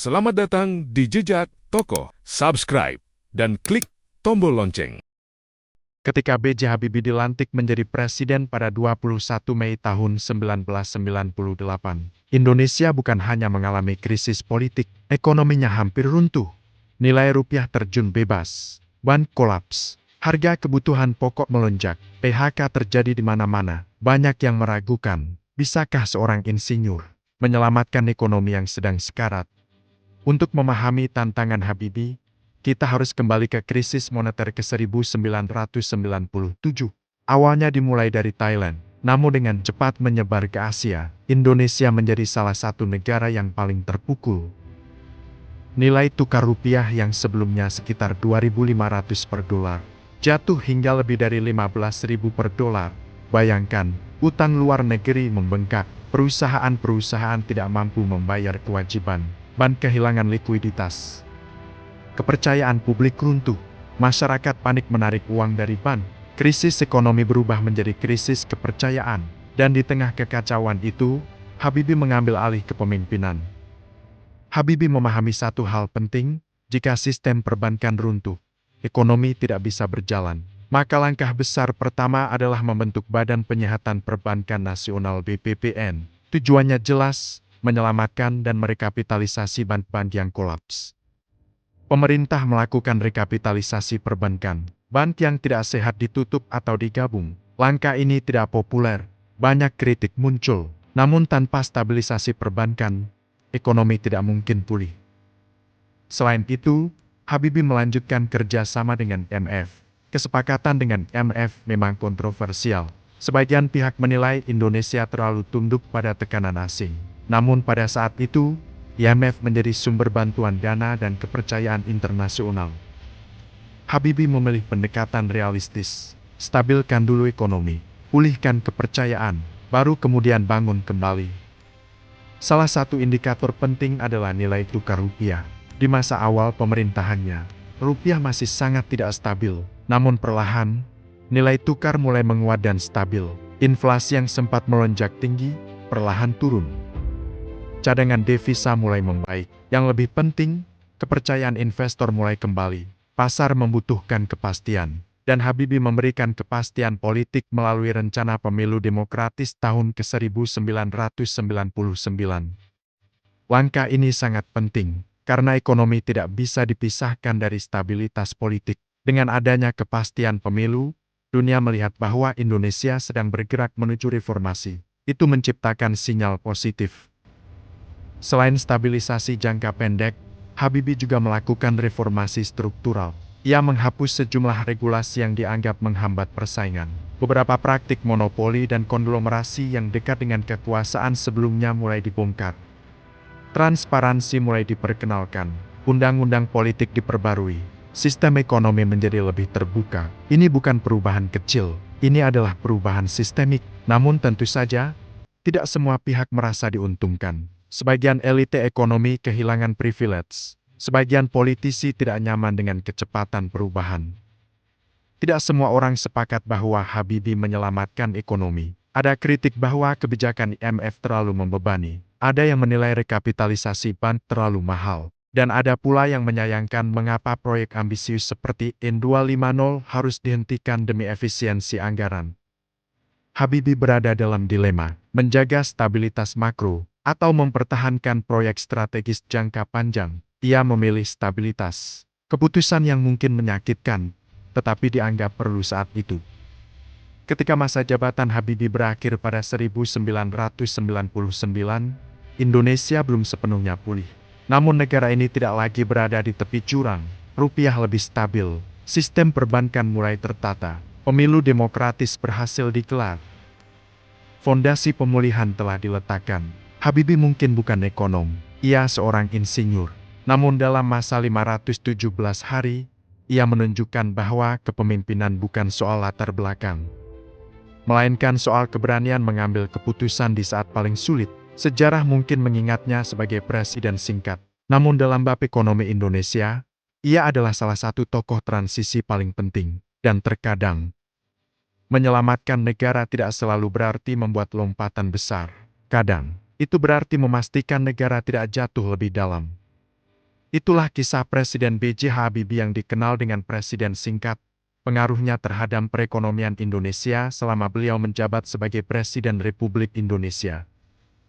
Selamat datang di Jejak Tokoh. Subscribe dan klik tombol lonceng. Ketika B.J. Habibie dilantik menjadi presiden pada 21 Mei tahun 1998, Indonesia bukan hanya mengalami krisis politik, ekonominya hampir runtuh. Nilai rupiah terjun bebas, ban kolaps, harga kebutuhan pokok melonjak, PHK terjadi di mana-mana. Banyak yang meragukan, bisakah seorang insinyur menyelamatkan ekonomi yang sedang sekarat? Untuk memahami tantangan Habibie, kita harus kembali ke krisis moneter ke 1997. Awalnya dimulai dari Thailand, namun dengan cepat menyebar ke Asia, Indonesia menjadi salah satu negara yang paling terpukul. Nilai tukar rupiah yang sebelumnya sekitar 2.500 per dolar, jatuh hingga lebih dari 15.000 per dolar. Bayangkan, utang luar negeri membengkak, perusahaan-perusahaan tidak mampu membayar kewajiban, ban kehilangan likuiditas. Kepercayaan publik runtuh, masyarakat panik menarik uang dari ban, krisis ekonomi berubah menjadi krisis kepercayaan, dan di tengah kekacauan itu, Habibie mengambil alih kepemimpinan. Habibie memahami satu hal penting, jika sistem perbankan runtuh, ekonomi tidak bisa berjalan. Maka langkah besar pertama adalah membentuk Badan Penyihatan Perbankan Nasional (BPPN). Tujuannya jelas, menyelamatkan dan merekapitalisasi bank-bank yang kolaps. Pemerintah melakukan rekapitalisasi perbankan. Bank yang tidak sehat ditutup atau digabung. Langkah ini tidak populer, banyak kritik muncul. Namun tanpa stabilisasi perbankan, ekonomi tidak mungkin pulih. Selain itu, Habibie melanjutkan kerjasama dengan IMF. Kesepakatan dengan IMF memang kontroversial. Sebagian pihak menilai Indonesia terlalu tunduk pada tekanan asing. Namun pada saat itu, IMF menjadi sumber bantuan dana dan kepercayaan internasional. Habibie memilih pendekatan realistis. Stabilkan dulu ekonomi, pulihkan kepercayaan, baru kemudian bangun kembali. Salah satu indikator penting adalah nilai tukar rupiah. Di masa awal pemerintahannya, rupiah masih sangat tidak stabil. Namun perlahan, nilai tukar mulai menguat dan stabil. Inflasi yang sempat melonjak tinggi, perlahan turun. Cadangan devisa mulai membaik. Yang lebih penting, kepercayaan investor mulai kembali. Pasar membutuhkan kepastian. Dan Habibie memberikan kepastian politik melalui rencana pemilu demokratis tahun ke-1999. Langkah ini sangat penting, karena ekonomi tidak bisa dipisahkan dari stabilitas politik. Dengan adanya kepastian pemilu, dunia melihat bahwa Indonesia sedang bergerak menuju reformasi. Itu menciptakan sinyal positif. Selain stabilisasi jangka pendek, Habibie juga melakukan reformasi struktural. Ia menghapus sejumlah regulasi yang dianggap menghambat persaingan. Beberapa praktik monopoli dan konglomerasi yang dekat dengan kekuasaan sebelumnya mulai dibongkar. Transparansi mulai diperkenalkan, undang-undang politik diperbarui, sistem ekonomi menjadi lebih terbuka. Ini bukan perubahan kecil, ini adalah perubahan sistemik. Namun tentu saja, tidak semua pihak merasa diuntungkan. Sebagian elite ekonomi kehilangan privilege. Sebagian politisi tidak nyaman dengan kecepatan perubahan. Tidak semua orang sepakat bahwa Habibie menyelamatkan ekonomi. Ada kritik bahwa kebijakan IMF terlalu membebani. Ada yang menilai rekapitalisasi bank terlalu mahal. Dan ada pula yang menyayangkan mengapa proyek ambisius seperti N250 harus dihentikan demi efisiensi anggaran. Habibie berada dalam dilema, menjaga stabilitas makro, atau mempertahankan proyek strategis jangka panjang. Ia memilih stabilitas. Keputusan yang mungkin menyakitkan, tetapi dianggap perlu saat itu. Ketika masa jabatan Habibie berakhir pada 1999, Indonesia belum sepenuhnya pulih. Namun negara ini tidak lagi berada di tepi jurang. Rupiah lebih stabil, sistem perbankan mulai tertata, pemilu demokratis berhasil digelar. Fondasi pemulihan telah diletakkan. Habibie mungkin bukan ekonom, ia seorang insinyur. Namun dalam masa 517 hari, ia menunjukkan bahwa kepemimpinan bukan soal latar belakang, melainkan soal keberanian mengambil keputusan di saat paling sulit. Sejarah mungkin mengingatnya sebagai presiden singkat. Namun dalam bab ekonomi Indonesia, ia adalah salah satu tokoh transisi paling penting. Dan terkadang, menyelamatkan negara tidak selalu berarti membuat lompatan besar. Kadang, itu berarti memastikan negara tidak jatuh lebih dalam. Itulah kisah Presiden B.J. Habibie yang dikenal dengan Presiden Singkat. Pengaruhnya terhadap perekonomian Indonesia selama beliau menjabat sebagai Presiden Republik Indonesia.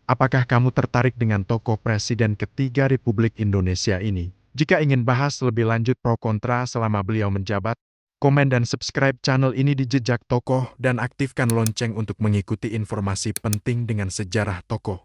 Apakah kamu tertarik dengan tokoh Presiden ketiga Republik Indonesia ini? Jika ingin bahas lebih lanjut pro kontra selama beliau menjabat, komen dan subscribe channel ini di Jejak Tokoh dan aktifkan lonceng untuk mengikuti informasi penting dengan sejarah tokoh.